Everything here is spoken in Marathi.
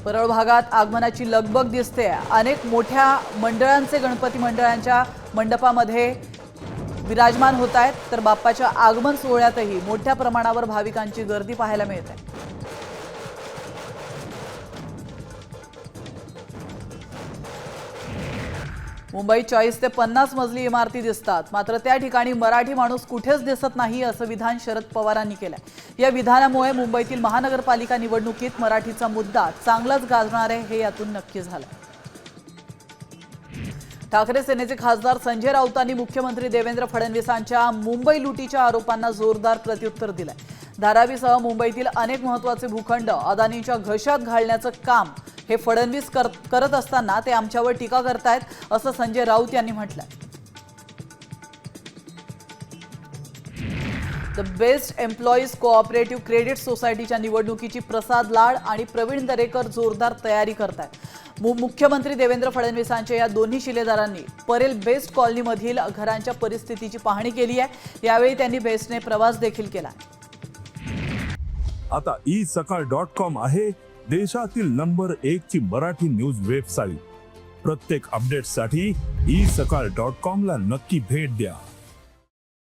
परळ भागात आगमनाची लगबग दिसते। अनेक मोठ्या मंडळांचे गणपती मंडळांच्या मंडपामध्ये विराजमान होत आहेत, तर बाप्पाच्या आगमन सोहळ्यातही मोठ्या प्रमाणावर भाविकांची गर्दी पाहायला मिळते। मुंबईत 40 ते 50 मजली इमारती दिसतात, मात्र त्या ठिकाणी मराठी माणूस कुठेच दिसत नाही असं विधान शरद पवारांनी केलंय। या विधानामुळे मुंबईतील महानगरपालिका निवडणुकीत मराठीचा मुद्दा चांगलाच गाजणार आहे हे यातून नक्की झालं। ठाकरे सेनेचे खासदार संजय राऊतांनी मुख्यमंत्री देवेंद्र फडणवीसांच्या मुंबई लुटीच्या आरोपांना जोरदार प्रत्युत्तर दिलंय। धारावीसह मुंबईतील अनेक महत्त्वाचे भूखंड अदानींच्या घशात घालण्याचं काम हे फडणवीस करत असताना ते आमच्यावर टीका करतायत असं संजय राऊत यांनी म्हटलंय। The best employees cooperative credit सोसायटीच्या निवडणुकीची प्रसाद लाड आणि प्रवीण दरेकर जोरदार तयारी करतायत। मुख्यमंत्री देवेंद्र फडणवीसांच्या या दोन्ही शिलेदारांनी परेल बेस्ट कॉलनीमधील घरांच्या परिस्थितीची पाहणी केली आहे। यावेळी त्यांनी बेस्टने प्रवास देखील केला। आता isakal.com आहे देशातील नंबर 1 ची मराठी न्यूज वेबसाईट। प्रत्येक अपडेटसाठी isakal.com ला नक्की भेट द्या।